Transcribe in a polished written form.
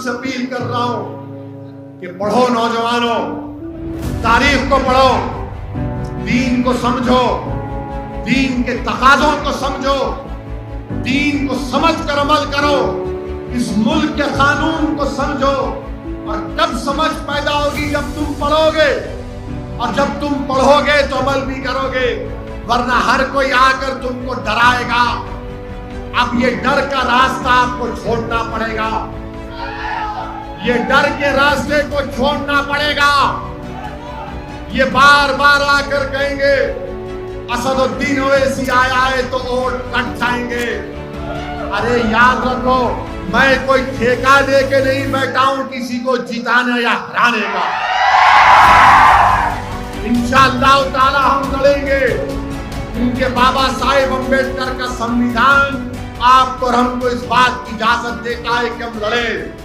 से अपील कर रहा हूं कि पढ़ो नौजवानों, तारीख को पढ़ो, दीन को समझो, दीन के तकाज़ों को समझो, दीन को समझ कर अमल करो, इस मुल्क के कानून को समझो। और कब समझ पैदा होगी? जब तुम पढ़ोगे, और जब तुम पढ़ोगे तो अमल भी करोगे, वरना हर कोई आकर तुमको डराएगा। अब ये डर का रास्ता आपको छोड़ना पड़ेगा, ये डर के रास्ते को छोड़ना पड़ेगा। ये बार बार आकर कहेंगे असदुद्दीन ओवैसी आया है तो वोट कट जाएंगे। अरे याद रखो, मैं कोई ठेका लेके नहीं बैठा हूं किसी को जिताने या हराने का। इंशाअल्लाह ताला हम लड़ेंगे। उनके बाबा साहेब अम्बेडकर का संविधान आपको और हमको इस बात की इजाजत देता है कि हम लड़े।